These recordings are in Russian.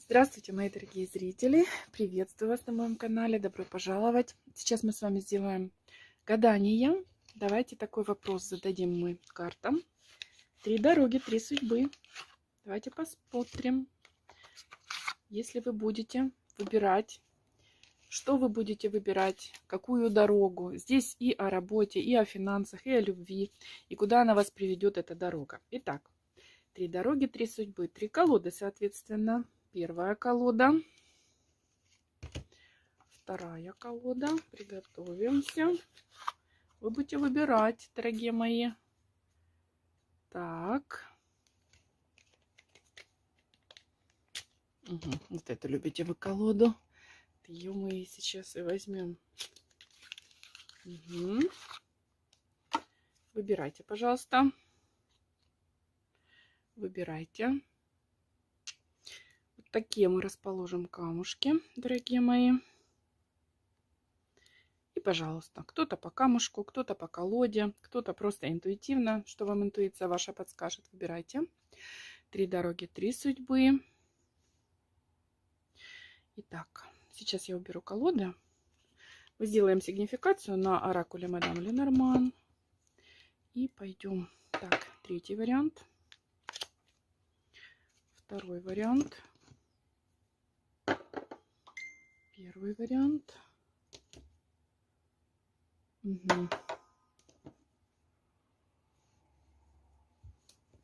Здравствуйте, мои дорогие зрители! Приветствую вас на моем канале. Добро пожаловать! Сейчас мы с вами сделаем гадание. Давайте такой вопрос зададим мы картам. 3 дороги, 3 судьбы. Давайте посмотрим. Если вы будете выбирать, что вы будете выбирать, какую дорогу. Здесь и о работе, и о финансах, и о любви, и куда она вас приведет, эта дорога. Итак, 3 дороги, 3 судьбы, 3 колоды, соответственно. Первая колода, вторая колода. Приготовимся. Вы будете выбирать, дорогие мои. Так. Угу. Вот это любите вы колоду. Ее мы сейчас и возьмем. Угу. Выбирайте, пожалуйста. Выбирайте. Вот такие мы расположим камушки, дорогие мои. И, пожалуйста, кто-то по камушку, кто-то по колоде, кто-то просто интуитивно, что вам интуиция ваша подскажет. Выбирайте. 3 дороги, 3 судьбы. Итак, сейчас я уберу колоды. Мы сделаем сигнификацию на оракуле мадам Ленорман. И пойдем. Так, третий вариант. Второй вариант. Первый вариант. Угу.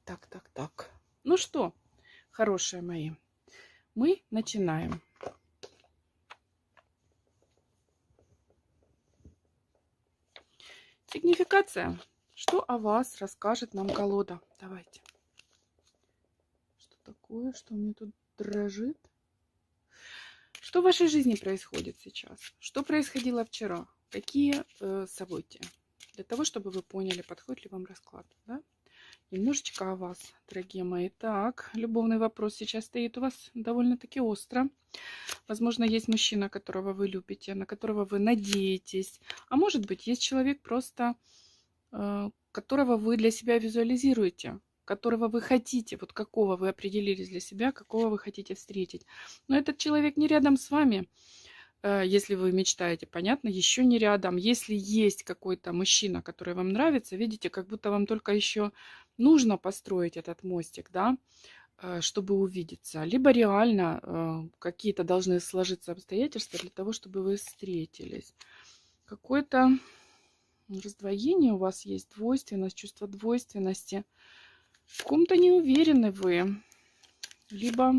Так. Ну что, хорошие мои, мы начинаем. Сигнификация. Что о вас расскажет нам колода? Давайте. Что такое? Что у меня тут дрожит? Что в вашей жизни происходит сейчас? Что происходило вчера? Какие события? Для того, чтобы вы поняли, подходит ли вам расклад. Да? Немножечко о вас, дорогие мои. Так, любовный вопрос сейчас стоит у вас довольно-таки остро. Возможно, есть мужчина, которого вы любите, на которого вы надеетесь. А может быть, есть человек просто, которого вы для себя визуализируете, которого вы хотите, вот какого вы определились для себя, какого вы хотите встретить. Но этот человек не рядом с вами. Если вы мечтаете, понятно, еще не рядом. Если есть какой-то мужчина, который вам нравится, видите, как будто вам только еще нужно построить этот мостик, да, чтобы увидеться. Либо реально какие-то должны сложиться обстоятельства для того, чтобы вы встретились. Какое-то раздвоение у вас есть, двойственность, чувство двойственности. В ком-то не уверены вы. Либо,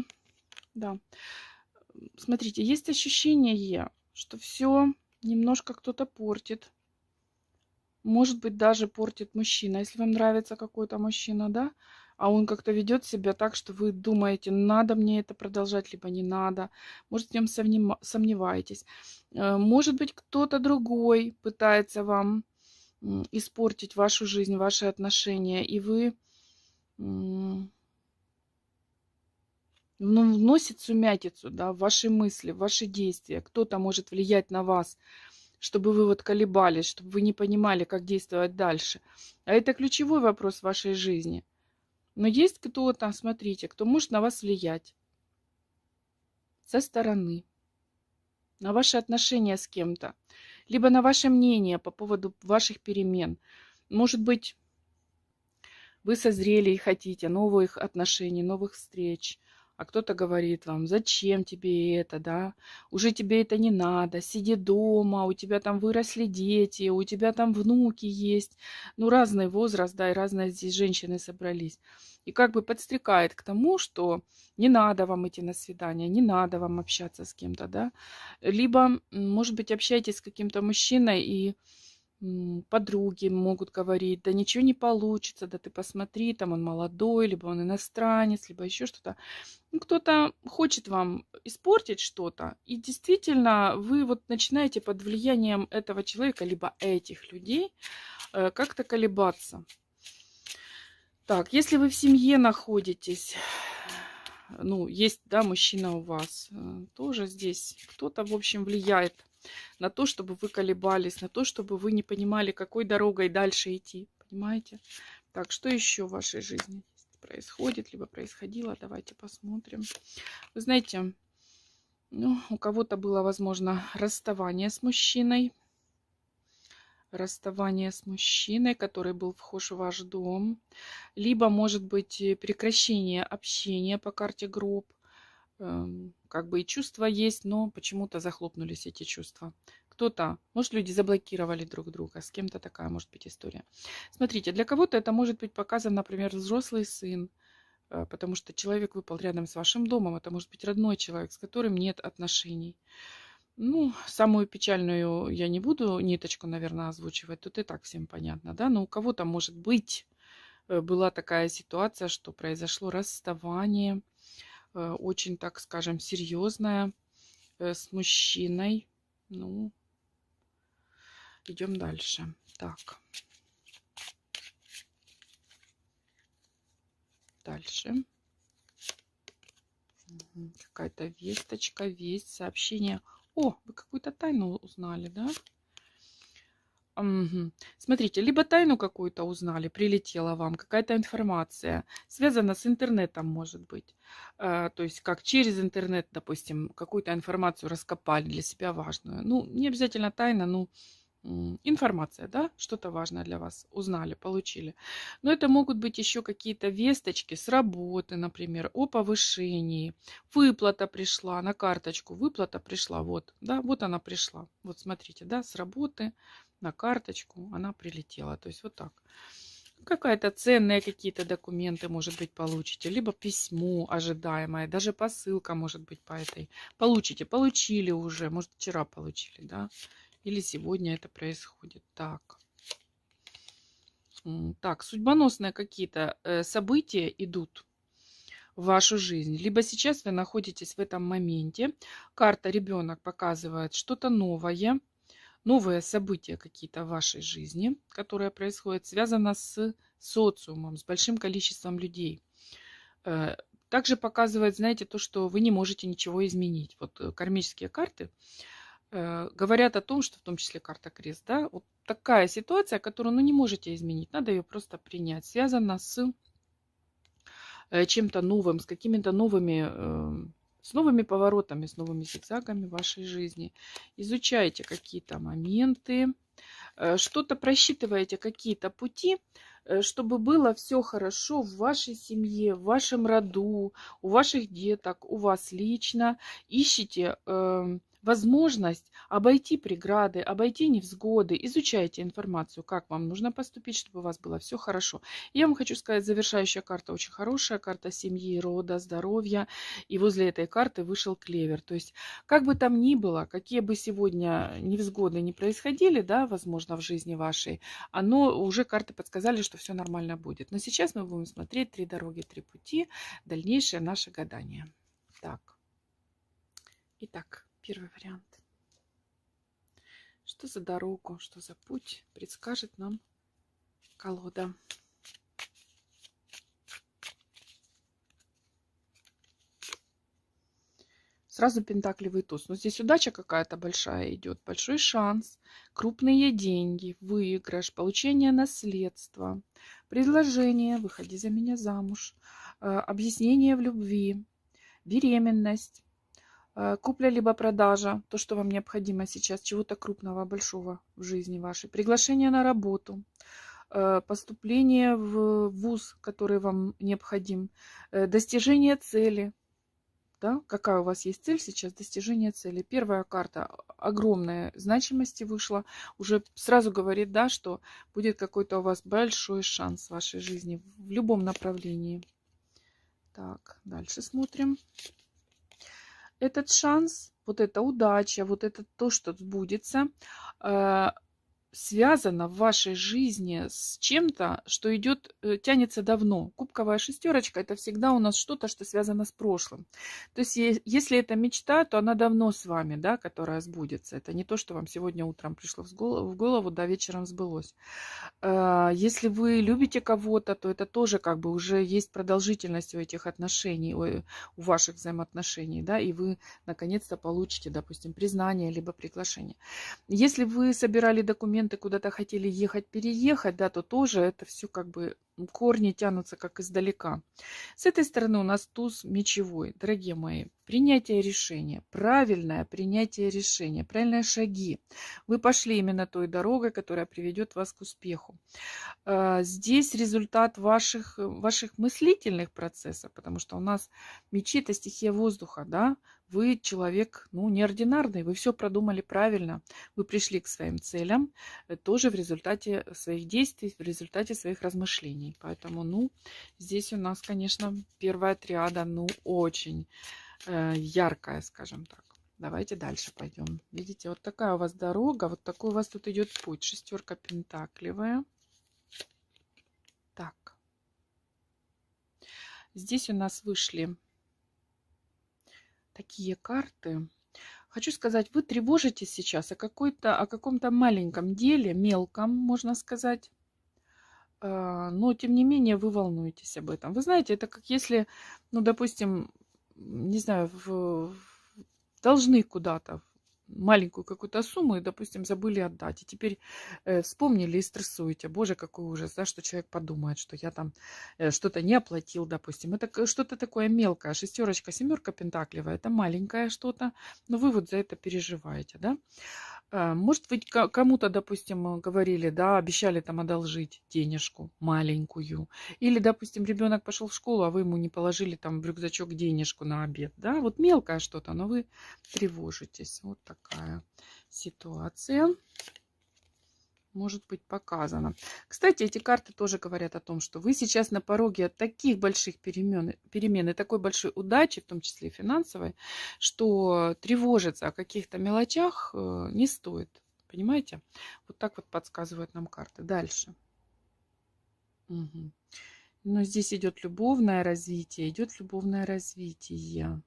да. Смотрите, есть ощущение, что все немножко кто-то портит. Может быть, даже портит мужчина. Если вам нравится какой-то мужчина, да, а он как-то ведет себя так, что вы думаете, надо мне это продолжать, либо не надо. Может, в нем сомневаетесь. Может быть, кто-то другой пытается вам испортить вашу жизнь, ваши отношения, и вы вносит сумятицу, да, в ваши мысли, в ваши действия. Кто-то может влиять на вас, чтобы вы вот колебались, чтобы вы не понимали, как действовать дальше. А это ключевой вопрос в вашей жизни. Но есть кто-то, смотрите, кто может на вас влиять со стороны, на ваши отношения с кем-то, либо на ваше мнение по поводу ваших перемен. Может быть, вы созрели и хотите новых отношений, новых встреч. А кто-то говорит вам, зачем тебе это, да? Уже тебе это не надо, сиди дома, у тебя там выросли дети, у тебя там внуки есть. Ну, разный возраст, да, и разные здесь женщины собрались. И как бы подстрекает к тому, что не надо вам идти на свидание, не надо вам общаться с кем-то, да? Либо, может быть, общаетесь с каким-то мужчиной и подруги могут говорить, да ничего не получится, да ты посмотри, там он молодой, либо он иностранец, либо еще что-то. Ну, кто-то хочет вам испортить что-то, и действительно вы вот начинаете под влиянием этого человека, либо этих людей как-то колебаться. Так, если вы в семье находитесь, ну, есть, да, мужчина у вас, тоже здесь кто-то, в общем, влияет на то, чтобы вы колебались, на то, чтобы вы не понимали, какой дорогой дальше идти. Понимаете? Так, что еще в вашей жизни есть? происходит, либо происходило. Давайте посмотрим. Вы знаете, ну, у кого-то было, возможно, расставание с мужчиной. Расставание с мужчиной, который был вхож в ваш дом. Либо, может быть, прекращение общения по карте гроб. Как бы и чувства есть, но почему-то захлопнулись эти чувства. Кто-то, может, люди заблокировали друг друга, с кем-то такая может быть история. Смотрите, для кого-то это может быть показан, например, взрослый сын, потому что человек выпал рядом с вашим домом, это может быть родной человек, с которым нет отношений. Ну, самую печальную я не буду ниточку, наверное, озвучивать, тут и так всем понятно, да, но у кого-то, может быть, была такая ситуация, что произошло расставание, очень, так скажем, серьезное с мужчиной. Ну, идем дальше. Так. Дальше. Какая-то весточка, весть, сообщение. О, вы какую-то тайну узнали, да? Угу. Смотрите, либо тайну какую-то узнали, прилетела вам, какая-то информация, связана с интернетом, может быть. То есть как через интернет, допустим, какую-то информацию раскопали для себя важную. Ну, не обязательно тайна, ну, информация, да, что-то важное для вас узнали, получили. Но это могут быть еще какие-то весточки с работы, например, о повышении. Выплата пришла на карточку, выплата пришла, вот, да, вот она пришла. Вот смотрите, да, с работы на карточку она прилетела. То есть вот так. Какая-то ценные какие-то документы, может быть, получите. Либо письмо ожидаемое, даже посылка, может быть, по этой. Получите, получили уже, может, вчера получили, да. Или сегодня это происходит. Так. Так, судьбоносные какие-то события идут в вашу жизнь. Либо сейчас вы находитесь в этом моменте. Карта ребенок показывает что-то новое. Новые события какие-то в вашей жизни, которые происходят, связано с социумом, с большим количеством людей. Также показывает, знаете, то, что вы не можете ничего изменить. Вот кармические карты говорят о том, что в том числе карта крест, да, вот такая ситуация, которую, ну, не можете изменить, надо ее просто принять, связана с чем-то новым, с какими-то новыми, с новыми поворотами, с новыми зигзагами в вашей жизни. Изучайте какие-то моменты, что-то просчитываете, какие-то пути, чтобы было все хорошо в вашей семье, в вашем роду, у ваших деток, у вас лично. Ищите возможность обойти преграды, обойти невзгоды, изучайте информацию, как вам нужно поступить, чтобы у вас было все хорошо. Я вам хочу сказать, завершающая карта очень хорошая, карта семьи, рода, здоровья. И возле этой карты вышел клевер. То есть, как бы там ни было, какие бы сегодня невзгоды не происходили, да, возможно, в жизни вашей, оно уже карты подсказали, что все нормально будет. Но сейчас мы будем смотреть 3 дороги, 3 пути, дальнейшее наше гадание. Так. Итак, первый вариант. Что за дорогу, что за путь предскажет нам колода? Сразу пентаклевый туз. Но здесь удача какая-то большая идет. Большой шанс, крупные деньги, выигрыш, получение наследства, предложение, выходи за меня замуж, объяснение в любви, беременность, купля либо продажа, то, что вам необходимо сейчас, чего-то крупного, большого в жизни вашей, приглашение на работу, поступление в вуз, который вам необходим, достижение цели. Да? Какая у вас есть цель сейчас? Достижение цели. Первая карта огромной значимости вышла. Уже сразу говорит, да, что будет какой-то у вас большой шанс в вашей жизни в любом направлении. Так, дальше смотрим. Этот шанс, вот эта удача, вот это то, что сбудется, связано в вашей жизни с чем-то, что идет, тянется давно. Кубковая шестерочка — это всегда у нас что-то, что связано с прошлым. То есть если это мечта, то она давно с вами, да, которая сбудется. Это не то, что вам сегодня утром пришло в голову, да, вечером сбылось. Если вы любите кого-то, то это тоже как бы уже есть продолжительность у этих отношений, у ваших взаимоотношений, да, и вы наконец-то получите, допустим, признание либо приглашение. Если вы собирали документы моменты куда-то хотели ехать, переехать, да, то тоже это все как бы корни тянутся как издалека. С этой стороны у нас туз мечевой. Дорогие мои, принятие решения, правильное принятие решения, правильные шаги. Вы пошли именно той дорогой, которая приведет вас к успеху. Здесь результат ваших мыслительных процессов, потому что у нас мечи – это стихия воздуха, да? Вы человек, ну, неординарный, вы все продумали правильно, вы пришли к своим целям тоже в результате своих действий, в результате своих размышлений. Поэтому, ну, здесь у нас, конечно, первая триада, ну, очень яркая, скажем так. Давайте дальше пойдем. Видите, вот такая у вас дорога, вот такой у вас тут идет путь. Шестерка пентаклевая. Так, здесь у нас вышли такие карты. Хочу сказать, вы тревожитесь сейчас о каком-то маленьком деле, мелком, можно сказать. Но, тем не менее, вы волнуетесь об этом. Вы знаете, это как если, ну, допустим, не знаю, должны куда-то маленькую какую-то сумму и, допустим, забыли отдать. И теперь вспомнили и стрессуете. Боже, какой ужас, да, что человек подумает, что я там что-то не оплатил, допустим. Это что-то такое мелкое. Шестерочка, семерка пентаклевая. Это маленькое что-то, но вы вот за это переживаете, да. Может быть, кому-то, допустим, говорили, да, обещали там одолжить денежку маленькую. Или, допустим, ребенок пошел в школу, а вы ему не положили там в рюкзачок денежку на обед, да. Вот мелкое что-то, но вы тревожитесь. Вот такая ситуация может быть показана. Кстати, эти карты тоже говорят о том, что вы сейчас на пороге таких больших перемен и такой большой удачи, в том числе и финансовой, что тревожиться о каких-то мелочах не стоит. Понимаете? Вот так вот подсказывают нам карты. Дальше. Угу. Но здесь идет любовное развитие. Идет любовное развитие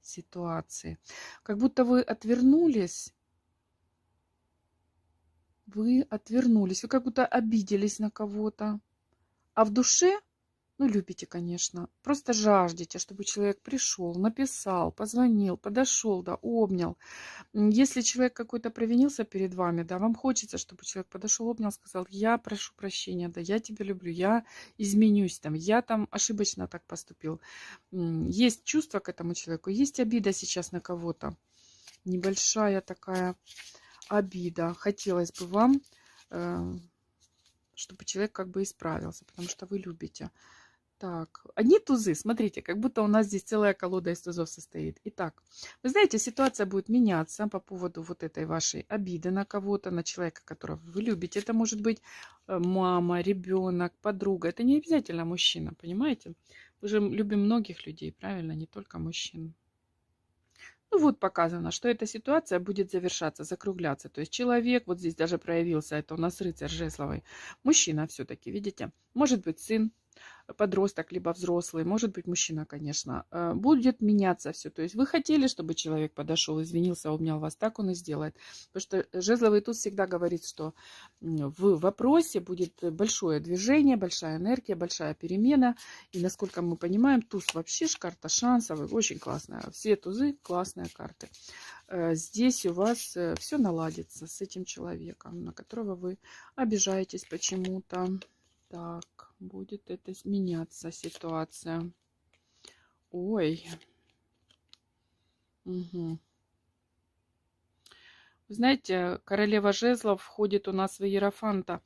ситуации. Как будто вы отвернулись. Вы отвернулись, вы как будто обиделись на кого-то. А в душе, ну, любите, конечно, просто жаждете, чтобы человек пришел, написал, позвонил, подошел, да, обнял. Если человек какой-то провинился перед вами, да, вам хочется, чтобы человек подошел, обнял, сказал: я прошу прощения, да, я тебя люблю, я изменюсь, там, я там ошибочно так поступил. Есть чувство к этому человеку, есть обида сейчас на кого-то. Небольшая такая обида. Хотелось бы вам, чтобы человек как бы исправился, потому что вы любите. Так, одни тузы, смотрите, как будто у нас здесь целая колода из тузов состоит. Итак, вы знаете, ситуация будет меняться по поводу вот этой вашей обиды на кого-то, на человека, которого вы любите. Это может быть мама, ребенок, подруга. Это не обязательно мужчина, понимаете? Мы же любим многих людей, правильно, не только мужчин. Ну вот показано, что эта ситуация будет завершаться, закругляться. То есть человек, вот здесь даже проявился, это у нас рыцарь жезловый, мужчина все-таки, видите? Может быть сын, подросток, либо взрослый, может быть мужчина, конечно. Будет меняться все. То есть вы хотели, чтобы человек подошел, извинился, обнял вас, так он и сделает. Потому что жезловый туз всегда говорит, что в вопросе будет большое движение, большая энергия, большая перемена. И насколько мы понимаем, туз вообще карта шансов, очень классная. Все тузы классные карты. Здесь у вас все наладится с этим человеком, на которого вы обижаетесь почему-то. Так, будет это меняться ситуация. Ой. Угу. Вы знаете, королева жезлов входит у нас в иерофанта.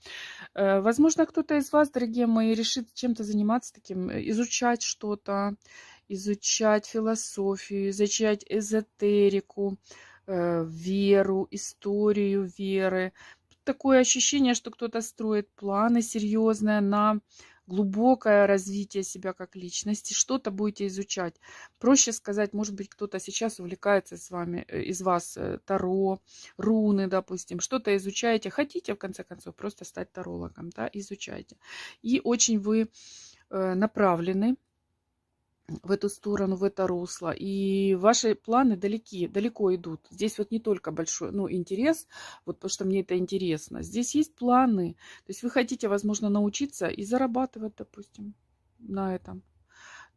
Возможно, кто-то из вас, дорогие мои, решит чем-то заниматься таким, изучать что-то, изучать философию, изучать эзотерику, веру, историю веры. Такое ощущение, что кто-то строит планы серьезные на глубокое развитие себя как личности. Что-то будете изучать. Проще сказать, может быть, кто-то сейчас увлекается с вами, из вас таро, руны, допустим. Что-то изучаете. Хотите, в конце концов, просто стать тарологом, да, изучайте. И очень вы направлены в эту сторону, в это русло. И ваши планы далеко идут. Здесь вот не только большой, ну, интерес, вот потому что мне это интересно. Здесь есть планы. То есть вы хотите, возможно, научиться и зарабатывать, допустим, на этом.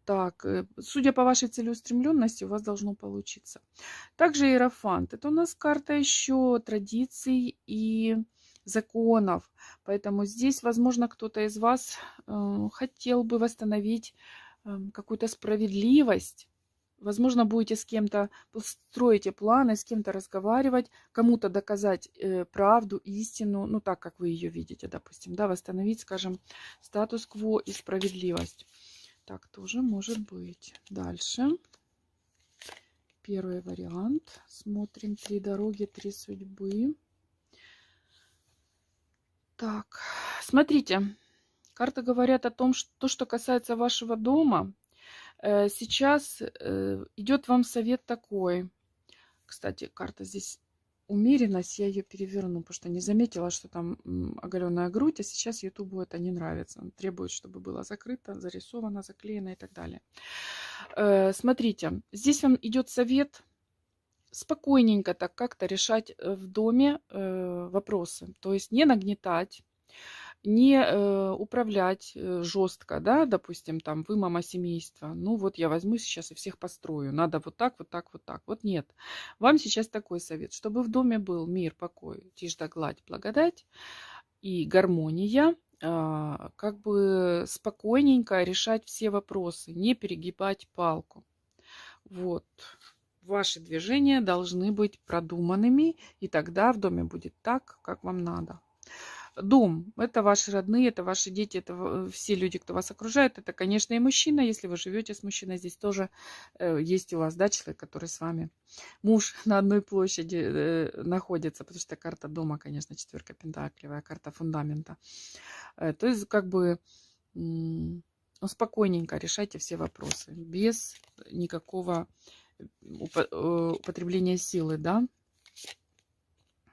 Так, судя по вашей целеустремленности, у вас должно получиться. Также иерофант. Это у нас карта еще традиций и законов. Поэтому здесь, возможно, кто-то из вас хотел бы восстановить какую-то справедливость. Возможно, будете с кем-то, строите планы, с кем-то разговаривать, кому-то доказать правду, истину, ну так, как вы ее видите, допустим, да, восстановить, скажем, статус-кво и справедливость. Так, тоже может быть. Дальше. Первый вариант. Смотрим 3 дороги, 3 судьбы. Так, смотрите. Карты говорят о том, что то, что касается вашего дома, сейчас идет вам совет такой. Кстати, карта здесь умеренность, я ее переверну, потому что не заметила, что там оголенная грудь, а сейчас Ютубу это не нравится. Он требует, чтобы было закрыто, зарисовано, заклеено и так далее. Смотрите, здесь вам идет совет спокойненько так как-то решать в доме вопросы. То есть не нагнетать, не управлять жестко, да, допустим, там, вы мама семейства, ну вот я возьму сейчас и всех построю, надо вот так, вот так, вот так. Вот нет. Вам сейчас такой совет, чтобы в доме был мир, покой, тишь да гладь, благодать и гармония, как бы спокойненько решать все вопросы, не перегибать палку. Вот. Ваши движения должны быть продуманными, и тогда в доме будет так, как вам надо. Дом – это ваши родные, это ваши дети, это все люди, кто вас окружает. Это, конечно, и мужчина. Если вы живете с мужчиной, здесь тоже есть у вас, да, человек, который с вами. Муж на одной площади находится, потому что карта дома, конечно, 4 пентаклевая, карта фундамента. То есть, как бы, спокойненько решайте все вопросы, без никакого употребления силы, да.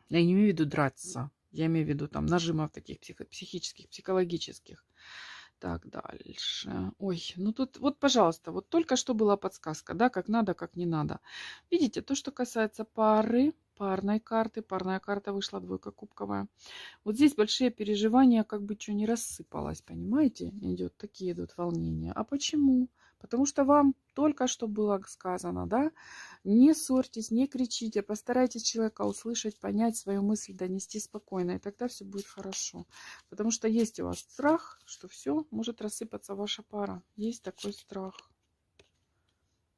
Я не имею в виду драться. Я имею в виду там нажимов таких психических, психологических. Так, дальше. Ой, ну тут вот, пожалуйста, вот только что была подсказка, да, как надо, как не надо. Видите, то, что касается пары, парной карты, парная карта вышла, 2 кубковая. Вот здесь большие переживания, как бы что не рассыпалось, понимаете? Идет, такие идут волнения. А почему? Потому что вам только что было сказано, да? Не ссорьтесь, не кричите, постарайтесь человека услышать, понять свою мысль, донести спокойно, и тогда все будет хорошо. Потому что есть у вас страх, что все может рассыпаться ваша пара. Есть такой страх.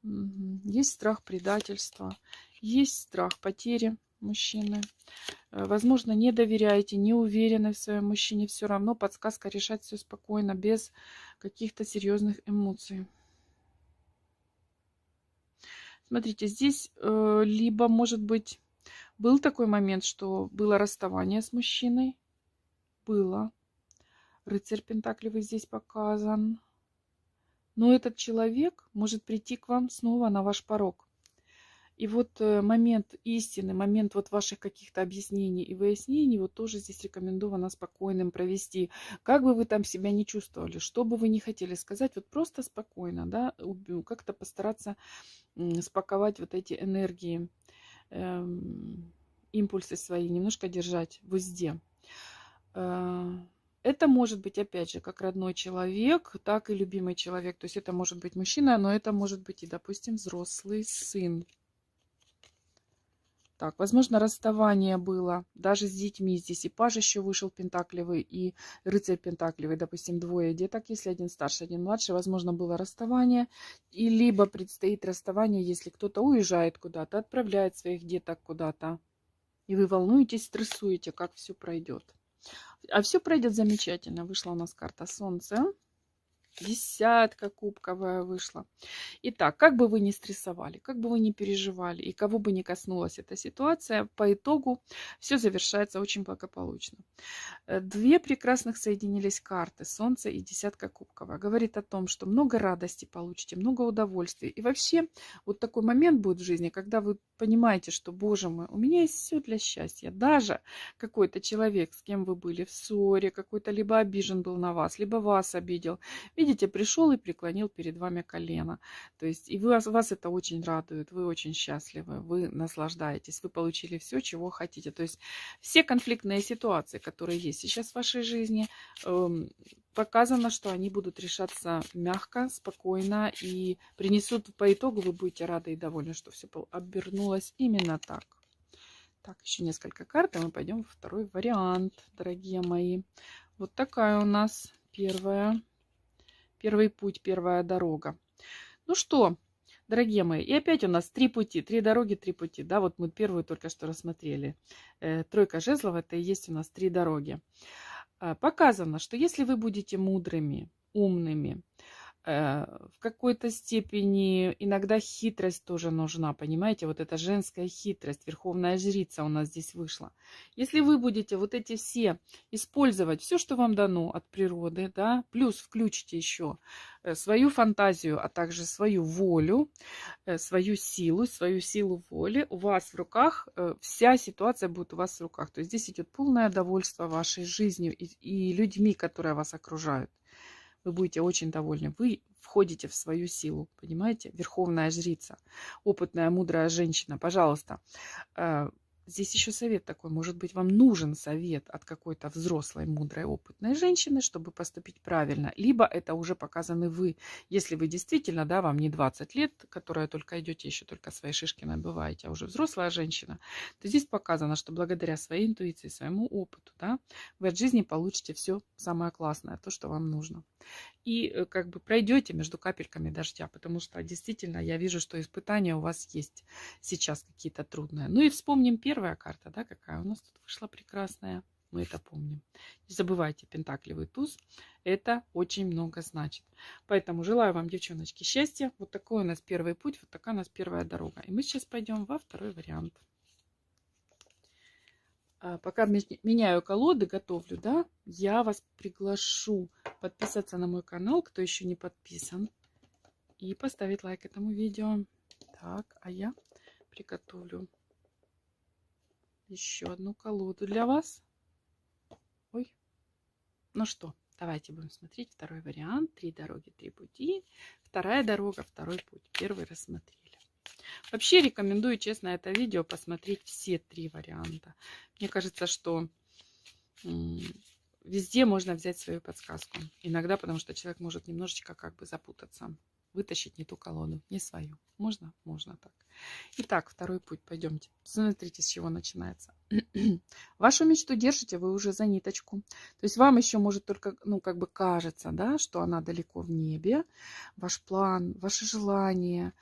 Есть страх предательства, есть страх потери мужчины. Возможно, не доверяете, не уверены в своем мужчине. Все равно подсказка решать все спокойно, без каких-то серьезных эмоций. Смотрите, здесь либо, может быть, был такой момент, что было расставание с мужчиной. Было. Рыцарь Пентаклевый здесь показан. Но этот человек может прийти к вам снова на ваш порог. И вот момент истины, момент вот ваших каких-то объяснений и выяснений, вот тоже здесь рекомендовано спокойным провести. Как бы вы там себя не чувствовали, что бы вы не хотели сказать, вот просто спокойно, да, как-то постараться спаковать вот эти энергии, импульсы свои, немножко держать в узде. Это может быть, опять же, как родной человек, так и любимый человек. То есть это может быть мужчина, но это может быть и, допустим, взрослый сын. Так, возможно, расставание было даже с детьми. Здесь и паж еще вышел пентаклевый, и рыцарь пентаклевый. Допустим, 2 деток, если один старший, один младший. Возможно, было расставание. И либо предстоит расставание, если кто-то уезжает куда-то, отправляет своих деток куда-то. И вы волнуетесь, стрессуете, как все пройдет. А все пройдет замечательно. Вышла у нас карта Солнца. 10 кубковая вышла. Итак, как бы вы ни стрессовали, как бы вы ни переживали, и кого бы ни коснулась эта ситуация, по итогу все завершается очень благополучно. 2 прекрасных соединились карты, Солнце и 10 кубковая. Говорит о том, что много радости получите, много удовольствия. И вообще вот такой момент будет в жизни, когда вы понимаете, что, боже мой, у меня есть все для счастья. Даже какой-то человек, с кем вы были в ссоре, какой-то либо обижен был на вас, либо вас обидел. Видите, пришел и преклонил перед вами колено. То есть и вас это очень радует, вы очень счастливы, вы наслаждаетесь, вы получили все, чего хотите. То есть все конфликтные ситуации, которые есть сейчас в вашей жизни, показано, что они будут решаться мягко, спокойно и принесут по итогу, вы будете рады и довольны, что все обернулось именно так. Так, еще несколько карт, и мы пойдем во второй вариант, дорогие мои. Вот такая у нас первый путь, первая дорога. Ну что, дорогие мои, и опять у нас 3 пути, 3 дороги, 3 пути. Да, вот мы первую только что рассмотрели. Тройка жезлов, это и есть у нас 3 дороги. Показано, что если вы будете мудрыми, умными, в какой-то степени иногда хитрость тоже нужна, понимаете? Вот эта женская хитрость, верховная жрица у нас здесь вышла. Если вы будете вот эти все использовать, все, что вам дано от природы, да, плюс включите еще свою фантазию, а также свою волю, свою силу воли, у вас в руках, вся ситуация будет у вас в руках. То есть здесь идет полное довольство вашей жизнью и людьми, которые вас окружают. Вы будете очень довольны. Вы входите в свою силу, понимаете? Верховная жрица, опытная, мудрая женщина. Пожалуйста, здесь еще совет такой. Может быть, вам нужен совет от какой-то взрослой, мудрой, опытной женщины, чтобы поступить правильно. Либо это уже показаны вы. Если вы действительно, да, вам не 20 лет, которая только идете, еще только свои шишки набиваете, а уже взрослая женщина, то здесь показано, что благодаря своей интуиции, своему опыту, да, вы от жизни получите все самое классное, то, что вам нужно. И как бы пройдете между капельками дождя, потому что действительно я вижу, что испытания у вас есть сейчас какие-то трудные. Ну и вспомним первая карта, да, какая у нас тут вышла прекрасная. Мы это помним. Не забывайте, пентаклевый туз, это очень много значит. Поэтому желаю вам, девчоночки, счастья. Вот такой у нас первый путь, вот такая у нас первая дорога. И мы сейчас пойдем во второй вариант. Пока меняю колоды, готовлю, да, я вас приглашу подписаться на мой канал, кто еще не подписан, и поставить лайк этому видео. Так, а я приготовлю еще одну колоду для вас. Ой, ну что, давайте будем смотреть второй вариант. 3 дороги, 3 пути. Вторая дорога, второй путь. Первый рассмотрели. Вообще рекомендую, честно, это видео посмотреть все 3 варианта. Мне кажется, что везде можно взять свою подсказку. Иногда, потому что человек может немножечко как бы запутаться. Вытащить не ту колоду, не свою. Можно? Можно так. Итак, второй путь. Пойдемте. Смотрите, с чего начинается. Вашу мечту держите вы уже за ниточку. То есть вам еще может только, ну, как бы кажется, да, что она далеко в небе. Ваш план, ваши желания,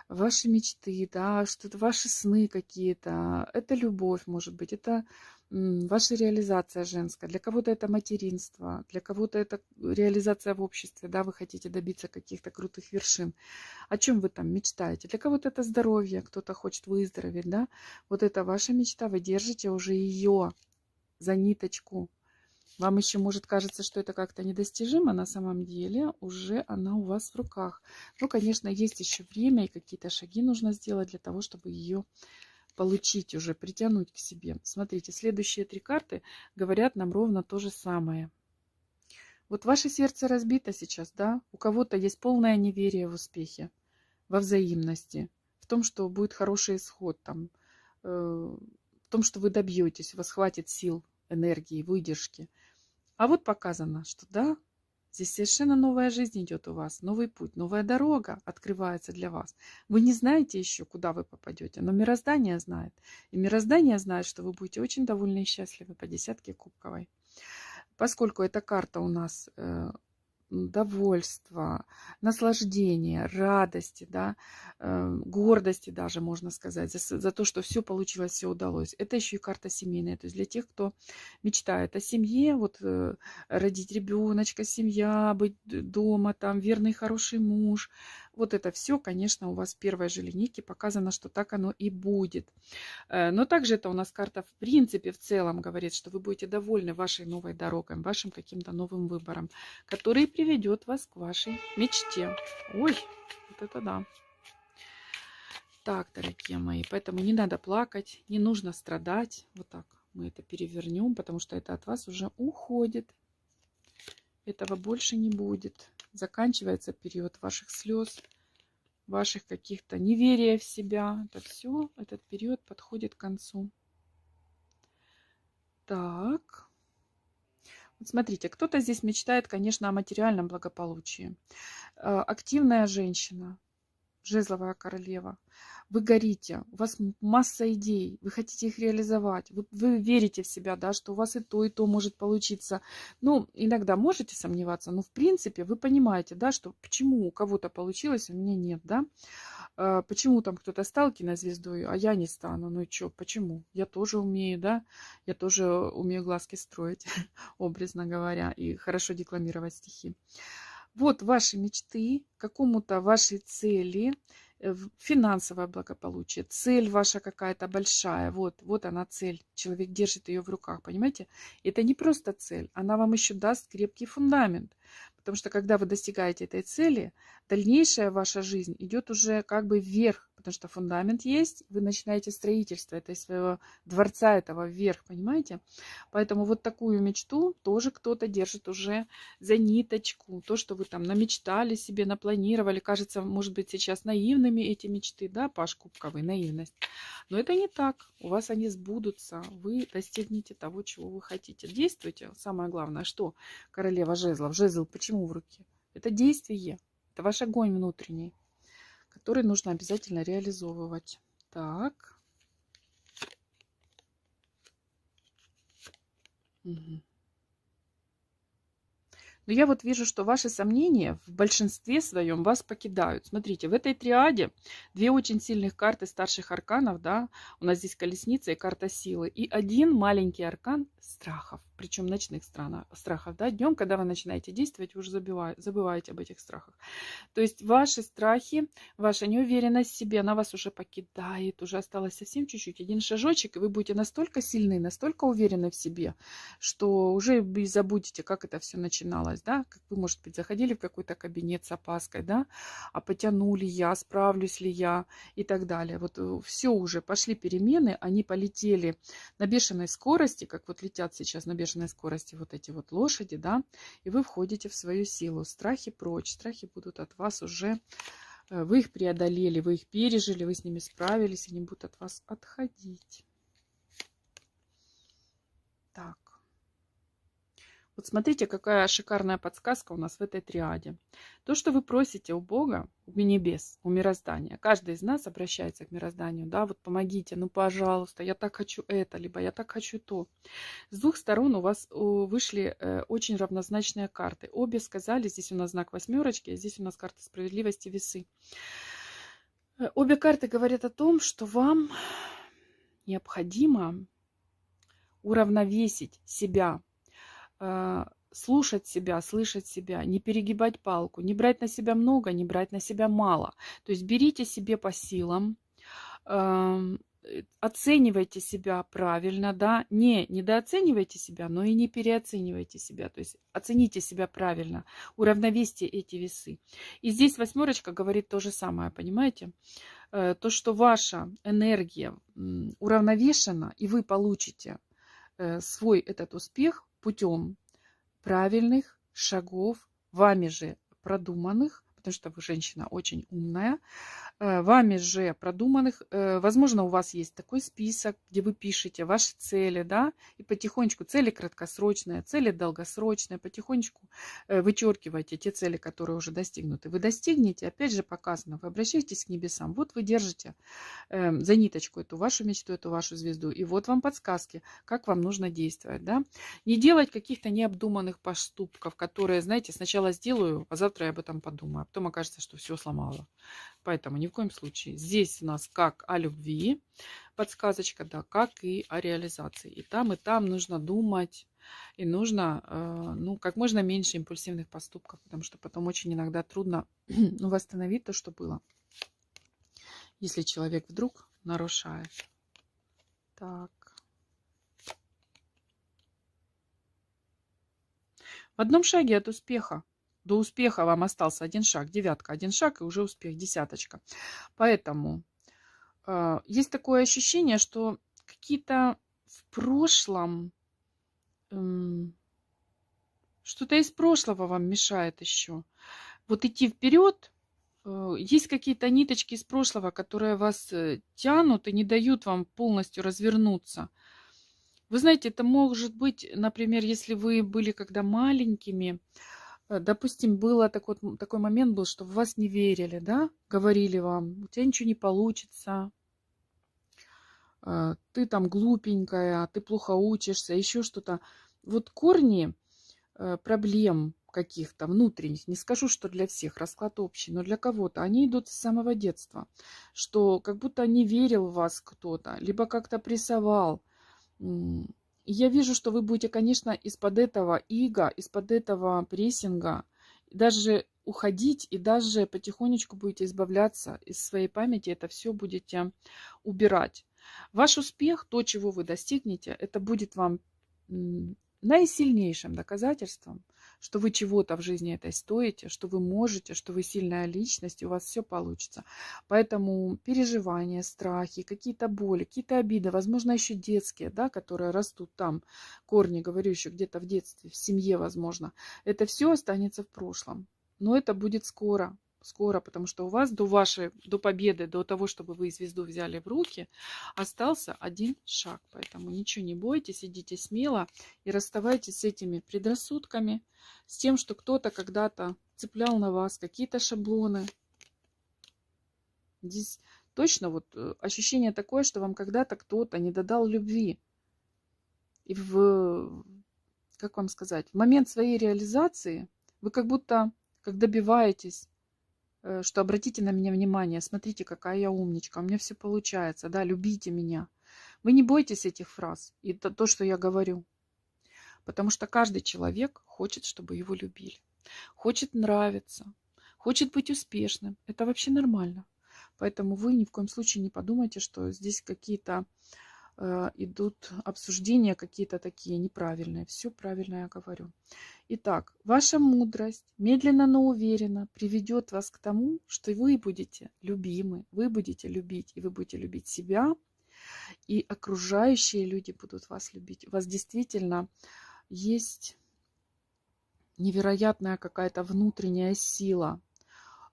ваши мечты, да, что-то ваши сны какие-то. Это любовь, может быть, это ваша реализация женская. Для кого-то это материнство, для кого-то это реализация в обществе, да, вы хотите добиться каких-то крутых вершин. О чем вы там мечтаете? Для кого-то это здоровье, кто-то хочет выздороветь, да. Вот это ваша мечта, вы держите уже ее за ниточку. Вам еще может кажется, что это как-то недостижимо, на самом деле уже она у вас в руках. Ну, конечно, есть еще время и какие-то шаги нужно сделать для того, чтобы ее получить уже, притянуть к себе. Смотрите, следующие 3 карты говорят нам ровно то же самое. Вот ваше сердце разбито сейчас, да? У кого-то есть полное неверие в успехе, во взаимности, в том, что будет хороший исход, там, в том, что вы добьетесь, у вас хватит сил, энергии, выдержки. А вот показано, что да, здесь совершенно новая жизнь идет у вас, новый путь, новая дорога открывается для вас. Вы не знаете еще, куда вы попадете, но мироздание знает. И мироздание знает, что вы будете очень довольны и счастливы по 10 кубковой. Поскольку эта карта у нас довольства, наслаждения, радости, да, гордости даже, можно сказать, за то, что все получилось, все удалось. Это еще и карта семейная. То есть для тех, кто мечтает о семье, вот родить ребеночка, семья, быть дома, там, верный, хороший муж. Вот это все, конечно, у вас в первой же линейке показано, что так оно и будет. Но также это у нас карта в принципе, в целом говорит, что вы будете довольны вашей новой дорогой, вашим каким-то новым выбором, который приведет вас к вашей мечте. Ой, вот это да. Так, дорогие мои, поэтому не надо плакать, не нужно страдать. Вот так мы это перевернем, потому что это от вас уже уходит. Этого больше не будет. Заканчивается период ваших слез, ваших каких-то неверия в себя. Это все, этот период подходит к концу. Так. Вот смотрите, кто-то здесь мечтает, конечно, о материальном благополучии. Активная женщина. жезловая королева. Вы горите, у вас масса идей, вы хотите их реализовать, вы верите в себя, да, что у вас и то может получиться. Ну, иногда можете сомневаться, но в принципе вы понимаете, да, что почему у кого-то получилось, а у меня нет, да. Почему там кто-то стал кинозвездой, а я не стану? Ну и что, почему? Я тоже умею, да? Я тоже умею глазки строить, образно говоря, и хорошо декламировать стихи. Вот ваши мечты, какому-то вашей цели, финансовое благополучие, цель ваша какая-то большая, вот она цель, человек держит ее в руках, понимаете? Это не просто цель, она вам еще даст крепкий фундамент, потому что когда вы достигаете этой цели, дальнейшая ваша жизнь идет уже как бы вверх, потому что фундамент есть, вы начинаете строительство этой своего дворца этого вверх, понимаете? Поэтому вот такую мечту тоже кто-то держит уже за ниточку, то, что вы там намечтали себе, напланировали, кажется, может быть, сейчас наивными эти мечты, да, Паш Кубковый, наивность. Но это не так, у вас они сбудутся, вы достигнете того, чего вы хотите. Действуйте, самое главное, что королева жезлов, жезл почему в руке? Это действие, это ваш огонь внутренний, который нужно обязательно реализовывать. Так. Угу. Но я вот вижу, что ваши сомнения в большинстве своем вас покидают. Смотрите, в этой триаде две очень сильных карты старших арканов, да, у нас здесь колесница и карта силы, и один маленький аркан страхов, причем ночных страхов, да, днем, когда вы начинаете действовать, вы уже забываете об этих страхах. То есть ваши страхи, ваша неуверенность в себе, она вас уже покидает, уже осталось совсем чуть-чуть, один шажочек, и вы будете настолько сильны, настолько уверены в себе, что уже и забудете, как это все начиналось, да, как вы, может быть, заходили в какой-то кабинет с опаской, да, а потяну ли я, справлюсь ли я и так далее. Вот все уже, пошли перемены, они полетели на бешеной скорости, как вот летят сейчас на бешеной скорости вот эти вот лошади, да, и вы входите в свою силу. Страхи прочь, страхи будут от вас уже, вы их преодолели, вы их пережили, вы с ними справились, они будут от вас отходить. Так. Вот смотрите, какая шикарная подсказка у нас в этой триаде. То, что вы просите у Бога, у небес, у мироздания. Каждый из нас обращается к мирозданию. Да, вот помогите, ну пожалуйста, я так хочу это, либо я так хочу то. С двух сторон у вас вышли очень равнозначные карты. Обе сказали, здесь у нас знак восьмерочки, а здесь у нас карта справедливости, весы. Обе карты говорят о том, что вам необходимо уравновесить себя, слушать себя, слышать себя, не перегибать палку, не брать на себя много, не брать на себя мало. То есть берите себе по силам, оценивайте себя правильно, да, не недооценивайте себя, но и не переоценивайте себя, то есть оцените себя правильно, уравновесьте эти весы. И здесь восьмерочка говорит то же самое, понимаете? То, что ваша энергия уравновешена, и вы получите свой этот успех путем правильных шагов, вами же продуманных, потому что вы женщина очень умная, вами же продуманных. Возможно, у вас есть такой список, где вы пишете ваши цели, да, и потихонечку цели краткосрочные, цели долгосрочные, потихонечку вычеркиваете те цели, которые уже достигнуты. Вы достигнете, опять же показано, вы обращаетесь к небесам, вот вы держите за ниточку эту вашу мечту, эту вашу звезду, и вот вам подсказки, как вам нужно действовать, да. Не делать каких-то необдуманных поступков, которые, знаете, сначала сделаю, а завтра я об этом подумаю, а потом окажется, что все сломала. Поэтому ни в коем случае. Здесь у нас как о любви подсказочка, да, как и о реализации. И там нужно думать, и нужно, ну, как можно меньше импульсивных поступков, потому что потом очень иногда трудно восстановить то, что было, если человек вдруг нарушает. Так. В одном шаге от успеха. До успеха вам остался один шаг, девятка, один шаг, и уже успех, десяточка. Поэтому есть такое ощущение, что какие-то в прошлом, что-то из прошлого вам мешает еще. Вот идти вперед, есть какие-то ниточки из прошлого, которые вас тянут и не дают вам полностью развернуться. Вы знаете, это может быть, например, если вы были когда маленькими, Допустим, было такой момент был, что в вас не верили, да? Говорили вам, у тебя ничего не получится, ты там глупенькая, ты плохо учишься, еще что-то. Вот корни проблем каких-то внутренних, не скажу, что для всех, расклад общий, но для кого-то, они идут с самого детства, что как будто не верил в вас кто-то, либо как-то прессовал. И я вижу, что вы будете, конечно, из-под этого ига, из-под этого прессинга даже уходить и даже потихонечку будете избавляться из своей памяти, это все будете убирать. Ваш успех, то, чего вы достигнете, это будет вам наисильнейшим доказательством, что вы чего-то в жизни этой стоите, что вы можете, что вы сильная личность, и у вас все получится. Поэтому переживания, страхи, какие-то боли, какие-то обиды, возможно, еще детские, да, которые растут там, корни, говорю, еще где-то в детстве, в семье, возможно, это все останется в прошлом. Но это будет скоро. Скоро, потому что у вас до победы, до того, чтобы вы звезду взяли в руки, остался один шаг. Поэтому ничего не бойтесь, идите смело и расставайтесь с этими предрассудками, с тем, что кто-то когда-то цеплял на вас какие-то шаблоны. Здесь точно вот ощущение такое, что вам когда-то кто-то не додал любви. И как вам сказать, в момент своей реализации вы как будто, как добиваетесь, что обратите на меня внимание, смотрите, какая я умничка, у меня все получается, да, любите меня. Вы не бойтесь этих фраз и то, что я говорю, потому что каждый человек хочет, чтобы его любили, хочет нравиться, хочет быть успешным. Это вообще нормально. Поэтому вы ни в коем случае не подумайте, что здесь какие-то идут обсуждения какие-то такие неправильные. Все правильно я говорю. Итак, ваша мудрость медленно, но уверенно приведет вас к тому, что вы будете любимы, вы будете любить, и вы будете любить себя, и окружающие люди будут вас любить. У вас действительно есть невероятная какая-то внутренняя сила,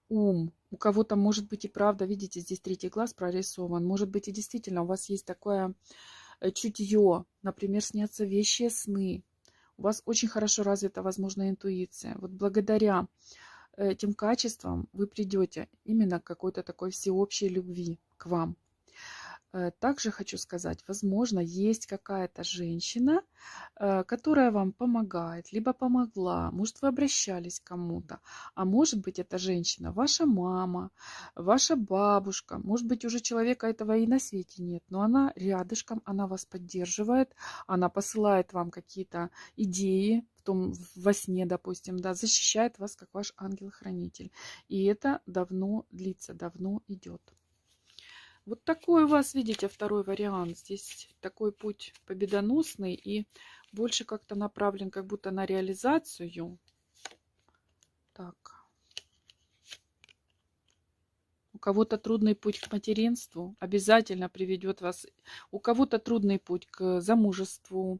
ум. У кого-то, может быть, и правда, видите, здесь третий глаз прорисован. Может быть, и действительно у вас есть такое чутье. Например, снятся вещие сны. У вас очень хорошо развита, возможно, интуиция. Вот благодаря этим качествам вы придете именно к какой-то такой всеобщей любви к вам. Также хочу сказать, возможно, есть какая-то женщина, которая вам помогает, либо помогла. Может, вы обращались к кому-то. А может быть, эта женщина ваша мама, ваша бабушка. Может быть, уже человека этого и на свете нет. Но она рядышком, она вас поддерживает, она посылает вам какие-то идеи, во сне, допустим, да, защищает вас как ваш ангел-хранитель. И это давно длится, давно идет. Вот такой у вас, видите, второй вариант. Здесь такой путь победоносный и больше как-то направлен как будто на реализацию. Так. У кого-то трудный путь к материнству обязательно приведет вас. У кого-то трудный путь к замужеству,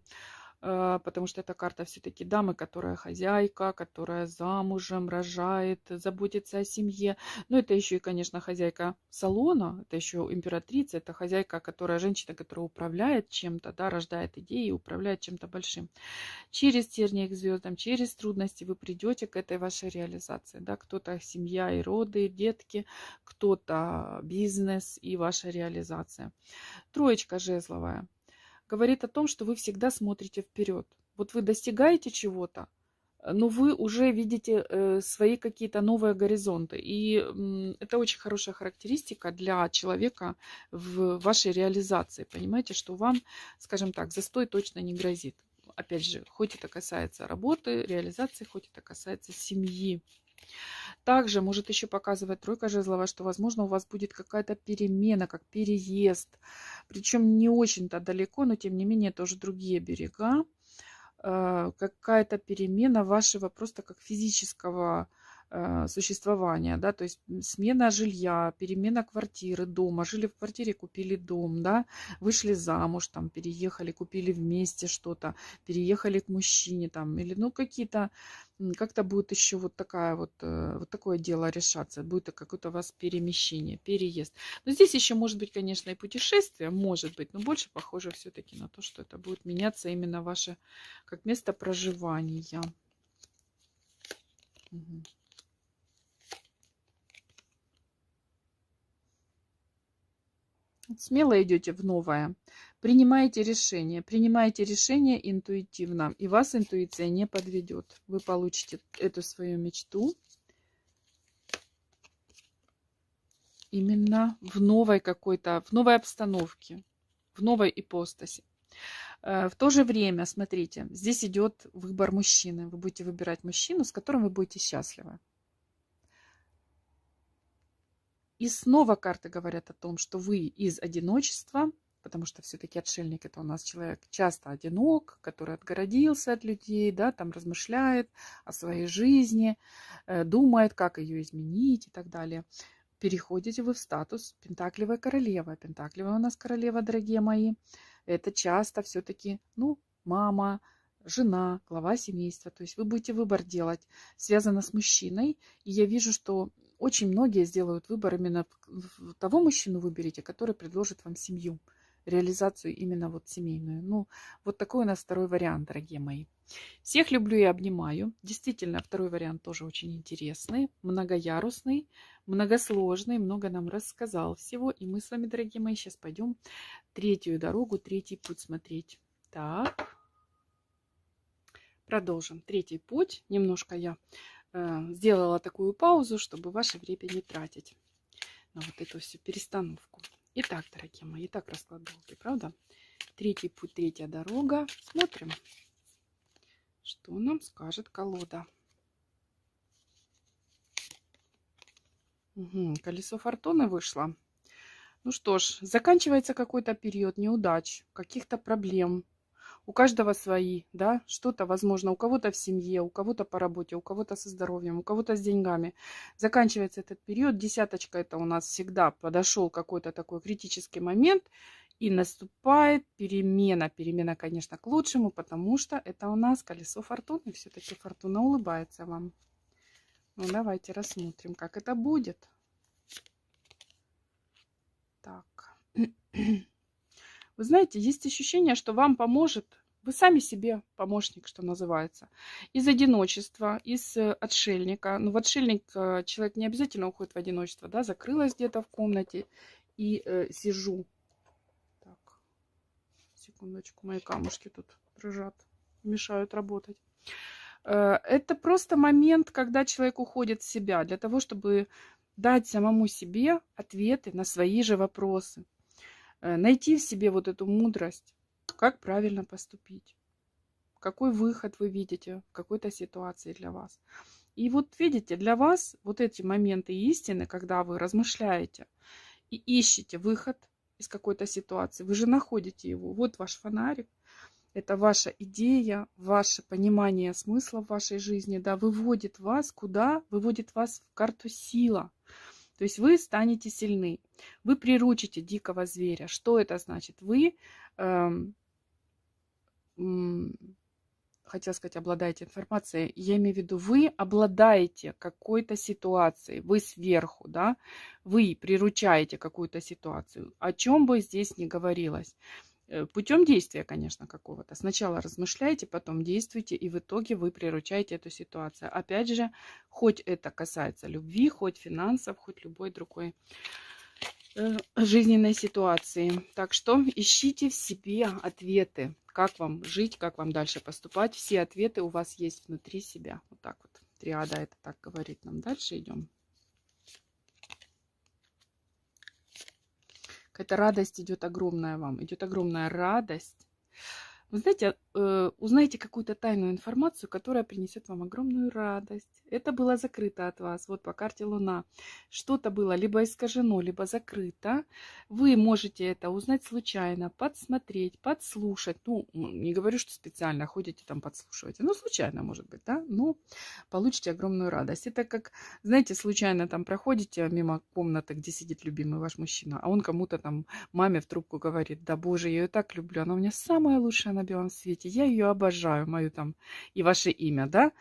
потому что эта карта все-таки дамы, которая хозяйка, которая замужем, рожает, заботится о семье. Но это еще и, конечно, хозяйка салона, это еще императрица, это хозяйка, женщина, которая управляет чем-то, да, рождает идеи, управляет чем-то большим. Через тернии к звездам, через трудности вы придете к этой вашей реализации. Да? Кто-то семья и роды, детки, кто-то бизнес и ваша реализация. Троечка жезловая говорит о том, что вы всегда смотрите вперед. Вот вы достигаете чего-то, но вы уже видите свои какие-то новые горизонты. И это очень хорошая характеристика для человека в вашей реализации. Понимаете, что вам, скажем так, застой точно не грозит. Опять же, хоть это касается работы, реализации, хоть это касается семьи. Также может еще показывать тройка жезловая, что, возможно, у вас будет какая-то перемена, как переезд. Причем не очень-то далеко, но тем не менее тоже другие берега. Какая-то перемена вашего просто как физического существования, да, то есть смена жилья, перемена квартиры, дома. Жили в квартире, купили дом, да, вышли замуж, там, переехали, купили вместе что-то, переехали к мужчине, там, или, ну, какие-то, как-то будет еще вот такая вот такое дело решаться, будет какое-то у вас перемещение, переезд. Но здесь еще может быть, конечно, и путешествие, может быть, но больше похоже все-таки на то, что это будет меняться именно ваше как место проживания. Мгм. Смело идете в новое. Принимаете решение интуитивно, и вас интуиция не подведет. Вы получите эту свою мечту именно в новой какой-то, в новой обстановке, в новой ипостаси. В то же время, смотрите, здесь идет выбор мужчины. Вы будете выбирать мужчину, с которым вы будете счастливы. И снова карты говорят о том, что вы из одиночества, потому что все-таки отшельник это у нас человек часто одинок, который отгородился от людей, да, там размышляет о своей жизни, думает, как ее изменить и так далее. Переходите вы в статус пентаклевой королевы. Пентаклевая у нас королева, дорогие мои. Это часто все-таки, ну, мама, жена, глава семейства. То есть вы будете выбор делать, связано с мужчиной. И я вижу, что очень многие сделают выбор именно того мужчину выберите, который предложит вам семью, реализацию именно вот семейную. Ну, вот такой у нас второй вариант, дорогие мои. Всех люблю и обнимаю. Действительно, второй вариант тоже очень интересный, многоярусный, многосложный, много нам рассказал всего. И мы с вами, дорогие мои, сейчас пойдем третью дорогу, третий путь смотреть. Так, продолжим. Третий путь. Немножко я сделала такую паузу, чтобы ваше время не тратить на вот эту всю перестановку. Итак, дорогие мои, итак расклад долгий, правда? Третий путь, третья дорога. Смотрим, что нам скажет колода. Угу, колесо фортуны вышло. Ну что ж, заканчивается какой-то период неудач, каких-то проблем. У каждого свои, да, что-то, возможно, у кого-то в семье, у кого-то по работе, у кого-то со здоровьем, у кого-то с деньгами. Заканчивается этот период. Десяточка это у нас всегда подошел какой-то такой критический момент. И наступает перемена. Перемена, конечно, к лучшему, потому что это у нас колесо фортуны. Все-таки фортуна улыбается вам. Ну, давайте рассмотрим, как это будет. Так. Вы знаете, есть ощущение, что вам поможет, вы сами себе помощник, что называется, из одиночества, из отшельника. Ну, в отшельник человек не обязательно уходит в одиночество, да, закрылась где-то в комнате и сижу. Так, секундочку, мои камушки тут дрожат, мешают работать. Это просто момент, когда человек уходит в себя для того, чтобы дать самому себе ответы на свои же вопросы. Найти в себе вот эту мудрость, как правильно поступить, какой выход вы видите в какой-то ситуации для вас. И вот видите, для вас вот эти моменты истины, когда вы размышляете и ищете выход из какой-то ситуации, вы же находите его. Вот ваш фонарик, это ваша идея, ваше понимание смысла в вашей жизни, да, выводит вас куда? Выводит вас в карту сила. То есть вы станете сильны, вы приручите дикого зверя. Что это значит? Вы, хотела сказать, обладаете информацией. Я имею в виду, вы обладаете какой-то ситуацией, вы сверху, да, вы приручаете какую-то ситуацию. О чем бы здесь ни говорилось. Путем действия, конечно, какого-то. Сначала размышляйте, потом действуйте, и в итоге вы приручаете эту ситуацию. Опять же, хоть это касается любви, хоть финансов, хоть любой другой жизненной ситуации. Так что ищите в себе ответы, как вам жить, как вам дальше поступать. Все ответы у вас есть внутри себя. Вот так вот. Триада это так говорит нам. Дальше идем. Какая-то радость идет огромная вам. Идет огромная радость. Вы знаете, узнаете какую-то тайную информацию, которая принесет вам огромную радость. Это было закрыто от вас. Вот по карте Луна. Что-то было либо искажено, либо закрыто. Вы можете это узнать случайно, подсмотреть, подслушать. Ну, не говорю, что специально ходите там подслушиваете. Ну, случайно, может быть, да? Но получите огромную радость. Это как, знаете, случайно там проходите мимо комнаты, где сидит любимый ваш мужчина, а он кому-то там, маме в трубку говорит: да боже, я ее так люблю, она у меня самая лучшая на белом свете, я ее обожаю, мою там и ваше имя, да?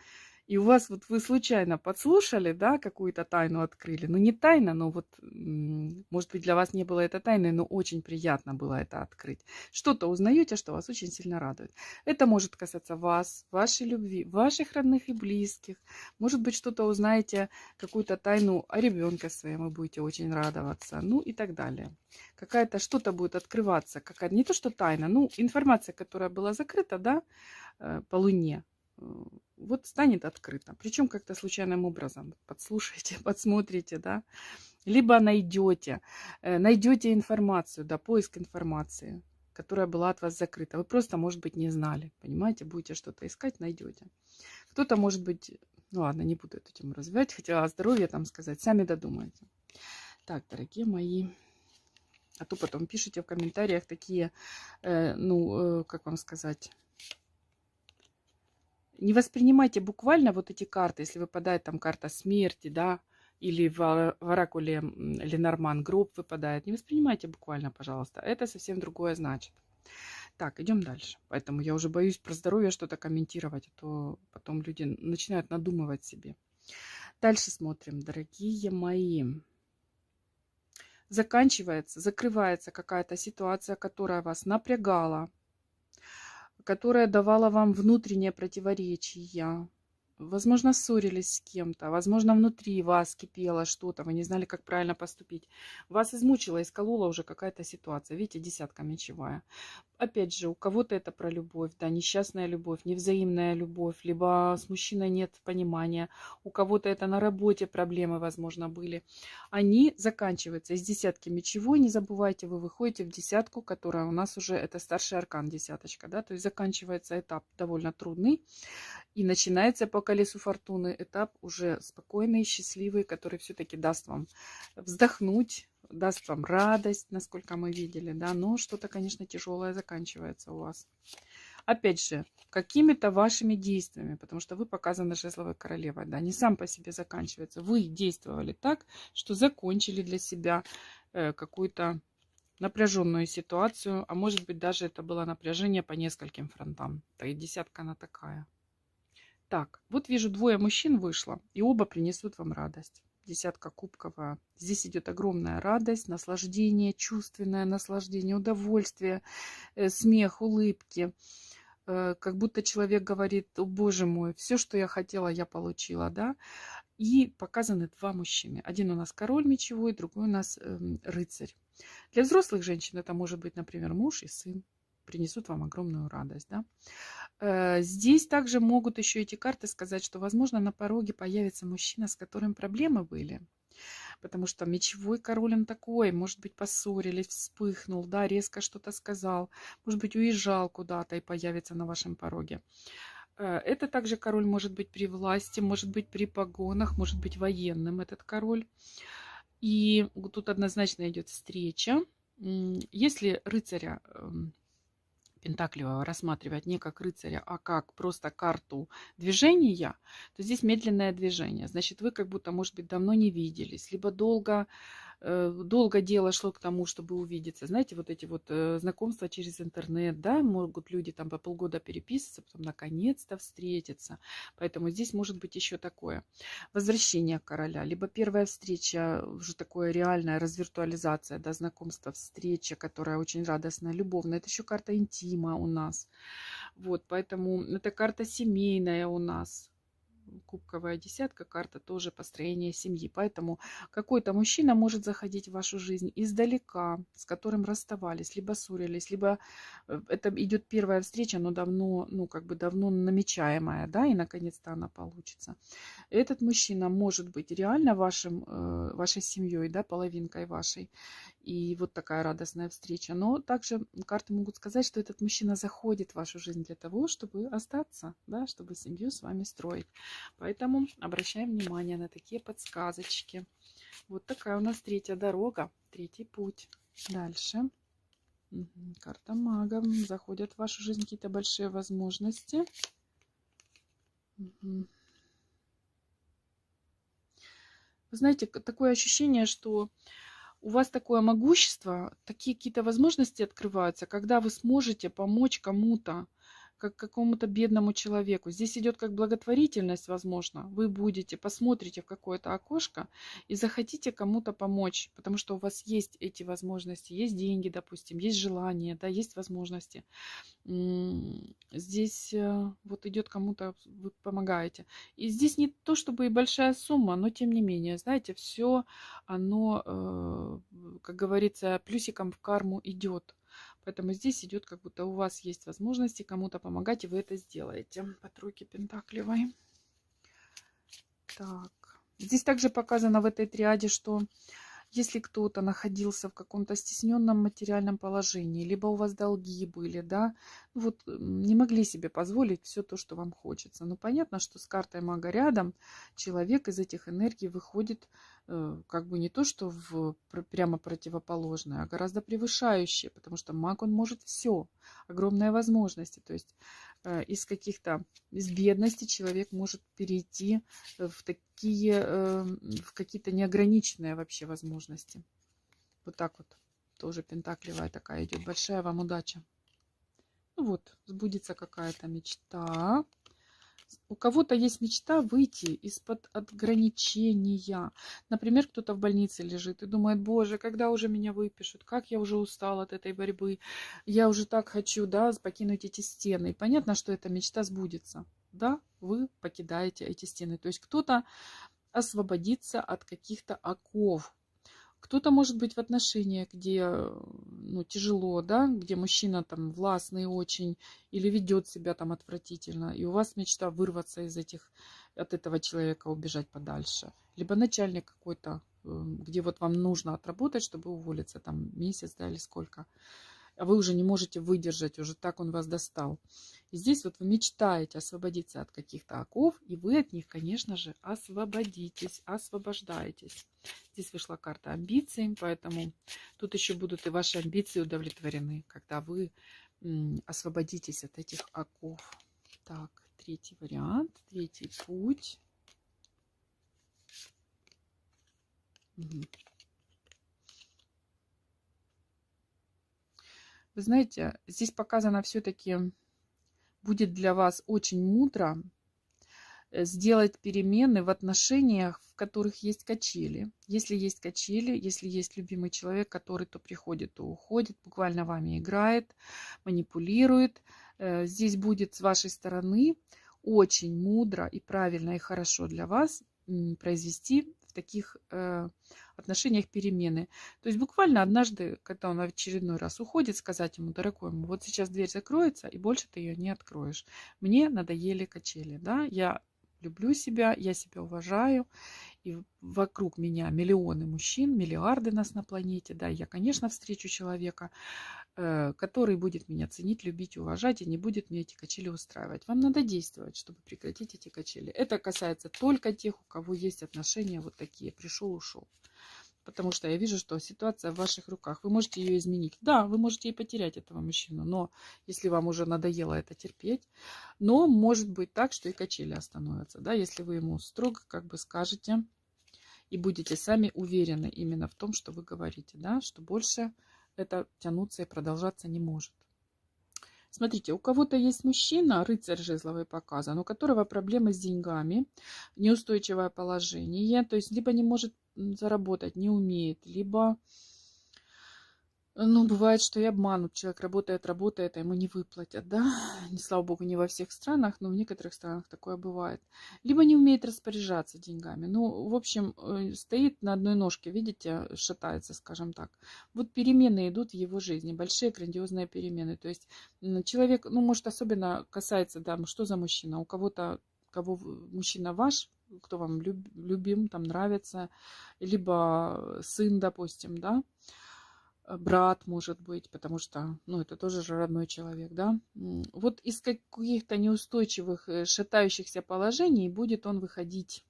И у вас вот вы случайно подслушали, да, какую-то тайну открыли. Ну, не тайна, но вот, может быть, для вас не было это тайной, но очень приятно было это открыть. Что-то узнаете, что вас очень сильно радует. Это может касаться вас, вашей любви, ваших родных и близких. Может быть, что-то узнаете, какую-то тайну о ребенке своем, вы будете очень радоваться, ну и так далее. Какая-то что-то будет открываться, какая-то, не то что тайна, ну, информация, которая была закрыта, да, по Луне, вот станет открыто. Причем как-то случайным образом. Подслушайте, подсмотрите, да. Либо найдете информацию, да, поиск информации, которая была от вас закрыта. Вы просто, может быть, не знали. Понимаете, будете что-то искать, найдете. Кто-то, может быть, ну ладно, не буду эту тему развивать. Хотела о здоровье там сказать. Сами додумайте. Так, дорогие мои. А то потом пишите в комментариях такие, как вам сказать... Не воспринимайте буквально вот эти карты, если выпадает там карта смерти, да, или в оракуле Ленорман гроб выпадает. Не воспринимайте буквально, пожалуйста. Это совсем другое значит. Так, идем дальше. Поэтому я уже боюсь про здоровье что-то комментировать, а то потом люди начинают надумывать себе. Дальше смотрим, дорогие мои. Закрывается какая-то ситуация, которая вас напрягала, которая давала вам внутреннее противоречие. Возможно, ссорились с кем-то, возможно, внутри вас кипело что-то, вы не знали, как правильно поступить. Вас измучила, исколола уже какая-то ситуация. Видите, десятка мечевая. Опять же, у кого-то это про любовь, да, несчастная любовь, невзаимная любовь, либо с мужчиной нет понимания. У кого-то это на работе проблемы, возможно, были. Они заканчиваются из десятки мечевой. Не забывайте, вы выходите в десятку, которая у нас уже, это старший аркан, десяточка, да, то есть заканчивается этап довольно трудный. И начинается по колесу фортуны этап уже спокойный, счастливый, который все-таки даст вам вздохнуть, даст вам радость, насколько мы видели, да, но что-то, конечно, тяжелое заканчивается у вас. Опять же, какими-то вашими действиями, потому что вы показаны жезловой королевой, да, не сам по себе заканчивается. Вы действовали так, что закончили для себя какую-то напряженную ситуацию, а может быть даже это было напряжение по нескольким фронтам. Да и десятка она такая. Так, вот вижу, двое мужчин вышло, и оба принесут вам радость. Десятка кубковая. Здесь идет огромная радость, наслаждение, чувственное наслаждение, удовольствие, смех, улыбки. Как будто человек говорит: о боже мой, все, что я хотела, я получила, да. И показаны два мужчины. Один у нас король мечевой, другой у нас рыцарь. Для взрослых женщин это может быть, например, муж и сын. Принесут вам огромную радость, да. Здесь также могут еще эти карты сказать, что, возможно, на пороге появится мужчина, с которым проблемы были. Потому что мечевой король он такой, может быть, поссорились, вспыхнул, да, резко что-то сказал, может быть, уезжал куда-то и появится на вашем пороге. Это также король может быть при власти, может быть при погонах, может быть военным этот король. И тут однозначно идет встреча. Если рыцаря Пентаклевого рассматривать не как рыцаря, а как просто карту движения, то здесь медленное движение. Значит, вы как будто, может быть, давно не виделись, либо долго дело шло к тому, чтобы увидеться. Знаете, вот эти вот знакомства через интернет, да, могут люди там по полгода переписываться, потом наконец-то встретиться. Поэтому здесь может быть еще такое возвращение короля, либо первая встреча, уже такое реальная развиртуализация, да, знакомство, встреча, которая очень радостная, любовная. Это еще карта интима у нас. Вот, поэтому это карта семейная у нас. Кубковая десятка, карта тоже построение семьи. Поэтому какой-то мужчина может заходить в вашу жизнь издалека, с которым расставались, либо ссорились, либо это идет первая встреча, но давно, ну, как бы давно намечаемая, да, и наконец-то она получится. Этот мужчина может быть реально вашей семьей, да, половинкой вашей. И вот такая радостная встреча. Но также карты могут сказать, что этот мужчина заходит в вашу жизнь для того, чтобы остаться, да, чтобы семью с вами строить. Поэтому обращаем внимание на такие подсказочки. Вот такая у нас третья дорога, третий путь. Дальше. Карта мага. Заходят в вашу жизнь какие-то большие возможности. Вы знаете, такое ощущение, что у вас такое могущество, такие какие-то возможности открываются, когда вы сможете помочь кому-то, как какому-то бедному человеку. Здесь идет как благотворительность, возможно. Вы будете, посмотрите в какое-то окошко и захотите кому-то помочь, потому что у вас есть эти возможности, есть деньги, допустим, есть желание, да, есть возможности. Здесь вот идет кому-то, вы помогаете. И здесь не то чтобы и большая сумма, но тем не менее, знаете, все оно, как говорится, плюсиком в карму идет. Поэтому здесь идет, как будто у вас есть возможности кому-то помогать, и вы это сделаете. По тройке пентаклевой. Так. Здесь также показано в этой триаде, что если кто-то находился в каком-то стесненном материальном положении, либо у вас долги были, да, вот не могли себе позволить все то, что вам хочется. Но понятно, что с картой мага рядом человек из этих энергий выходит как бы не то, что прямо противоположное, а гораздо превышающее, потому что маг, он может все, огромные возможности. То есть из бедности человек может перейти в какие-то неограниченные вообще возможности. Вот так вот. Тоже пентаклевая такая идет. Большая вам удача. Ну вот, сбудется какая-то мечта. У кого-то есть мечта выйти из-под ограничения. Например, кто-то в больнице лежит и думает: боже, когда уже меня выпишут? Как я уже устал от этой борьбы. Я уже так хочу, да, покинуть эти стены. И понятно, что эта мечта сбудется. Да, вы покидаете эти стены. То есть кто-то освободится от каких-то оков. Кто-то может быть в отношениях, где тяжело, да, где мужчина там властный очень или ведет себя там отвратительно, и у вас мечта вырваться от этого человека, убежать подальше. Либо начальник какой-то, где вот вам нужно отработать, чтобы уволиться там месяц, да, или сколько. А вы уже не можете выдержать, уже так он вас достал. И здесь вот вы мечтаете освободиться от каких-то оков, и вы от них, конечно же, освободитесь, освобождаетесь. Здесь вышла карта амбиций, поэтому тут еще будут и ваши амбиции удовлетворены, когда вы освободитесь от этих оков. Так, третий вариант, третий путь. Угу. Вы знаете, здесь показано все-таки будет для вас очень мудро сделать перемены в отношениях, в которых есть качели. Если есть качели, если есть любимый человек, который то приходит, то уходит, буквально вами играет, манипулирует, здесь будет с вашей стороны очень мудро и правильно и хорошо для вас произвести в таких отношениях перемены. То есть буквально однажды, когда он в очередной раз уходит, сказать ему: дорогой мой, вот сейчас дверь закроется, и больше ты ее не откроешь. Мне надоели качели, да, я люблю себя, я себя уважаю, и вокруг меня миллионы мужчин, миллиарды нас на планете, да, я, конечно, встречу человека, который будет меня ценить, любить, уважать и не будет мне эти качели устраивать. Вам надо действовать, чтобы прекратить эти качели. Это касается только тех, у кого есть отношения вот такие, пришел, ушел. Потому что я вижу, что ситуация в ваших руках. Вы можете ее изменить. Да, вы можете и потерять этого мужчину, но если вам уже надоело это терпеть, но может быть так, что и качели остановятся. Да, если вы ему строго как бы скажете и будете сами уверены именно в том, что вы говорите, да, что больше это тянуться и продолжаться не может. Смотрите, у кого-то есть мужчина, рыцарь жезловый показан, у которого проблемы с деньгами, неустойчивое положение, то есть либо не может заработать, не умеет, либо, бывает, что и обманут. Человек работает, а ему не выплатят, да? Не, слава богу, не во всех странах, но в некоторых странах такое бывает. Либо не умеет распоряжаться деньгами. В общем, стоит на одной ножке, видите, шатается, скажем так. Вот перемены идут в его жизни, большие грандиозные перемены. То есть человек, может, особенно касается, да, что за мужчина? У кого-то, кого мужчина ваш, кто вам любим, там нравится, либо сын, допустим, да, брат, может быть, потому что, это тоже же родной человек, да. Вот из каких-то неустойчивых, шатающихся положений будет он выходить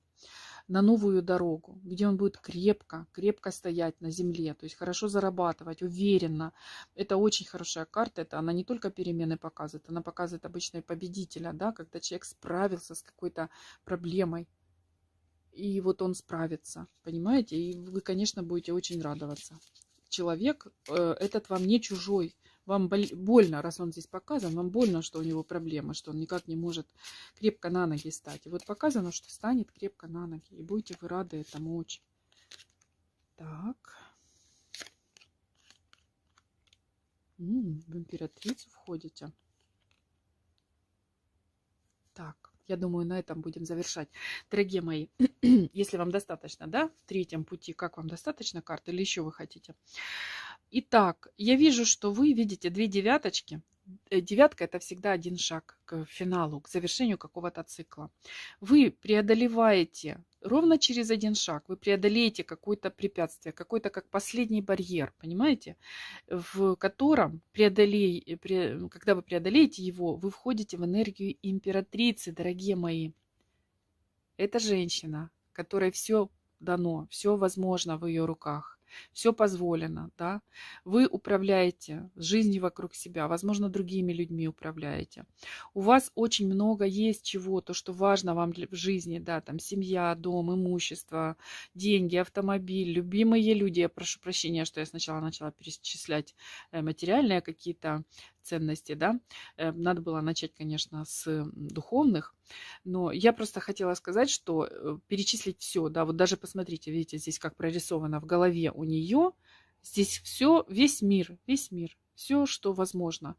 на новую дорогу, где он будет крепко стоять на земле, то есть хорошо зарабатывать, уверенно. Это очень хорошая карта, она не только перемены показывает, она показывает обычно и победителя, да, когда человек справился с какой-то проблемой, и вот он справится, понимаете, и вы, конечно, будете очень радоваться. Человек этот вам не чужой. Вам больно, раз он здесь показан, вам больно, что у него проблемы, что он никак не может крепко на ноги стать. И вот показано, что станет крепко на ноги. И будете вы рады этому очень. Так. В императрицу входите. Так, я думаю, на этом будем завершать. Дорогие мои, если вам достаточно, да, в третьем пути, как вам достаточно карт или еще вы хотите? Итак, я вижу, что вы видите две девяточки. Девятка – это всегда один шаг к финалу, к завершению какого-то цикла. Вы преодолеваете ровно через один шаг, вы преодолеете какое-то препятствие, какой-то как последний барьер, понимаете, в котором, когда вы преодолеете его, вы входите в энергию императрицы, дорогие мои. Это женщина, которой все дано, все возможно в ее руках. Все позволено, да. Вы управляете жизнью вокруг себя, возможно, другими людьми управляете. У вас очень много есть чего, то, что важно вам в жизни, да, там семья, дом, имущество, деньги, автомобиль, любимые люди. Я прошу прощения, что я сначала начала перечислять материальные какие-то ценности, да. Надо было начать, конечно, с духовных. Но я просто хотела сказать, что перечислить все, да, вот даже посмотрите, видите, здесь как прорисовано в голове у нее, здесь все, весь мир, все, что возможно.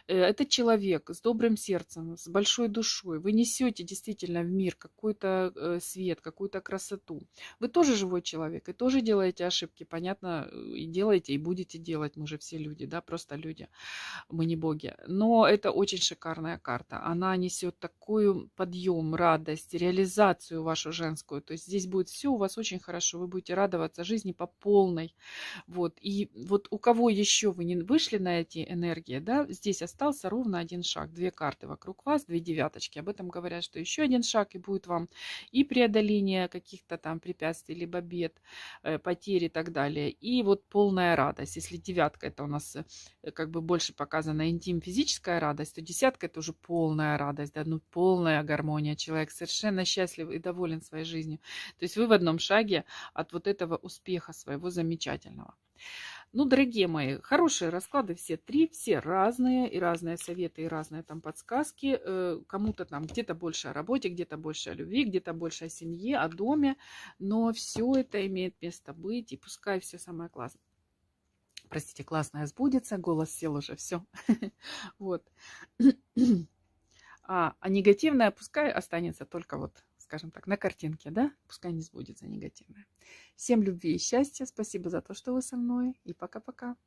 Это человек с добрым сердцем, с большой душой. Вы несете действительно в мир какой-то свет, какую-то красоту. Вы тоже живой человек и тоже делаете ошибки, понятно, и делаете, и будете делать. Мы же все люди, да, просто люди. Мы не боги. Но это очень шикарная карта. Она несет такой подъем, радость, реализацию вашу женскую. То есть здесь будет все у вас очень хорошо. Вы будете радоваться жизни по полной. Вот. И вот у кого еще вы не вышли на эти энергии, да, здесь остался ровно один шаг. Две карты вокруг вас, две девяточки. Об этом говорят, что еще один шаг, и будет вам и преодоление каких-то там препятствий, либо бед, потерь и так далее. И вот полная радость. Если девятка, это у нас как бы больше показана интим, физическая радость, то десятка это уже полная радость, да, ну полная гармония. Человек совершенно счастлив и доволен своей жизнью. То есть вы в одном шаге от вот этого успеха своего замечательного. Ну, дорогие мои, хорошие расклады все три, все разные, и разные советы, и разные там подсказки. Кому-то там где-то больше о работе, где-то больше о любви, где-то больше о семье, о доме. Но все это имеет место быть, и пускай все самое классное. Простите, классное сбудется, голос сел уже, все. Вот. А негативное пускай останется только вот, скажем так, на картинке, да? Пускай не сбудется негативное. Всем любви и счастья. Спасибо за то, что вы со мной. И пока-пока.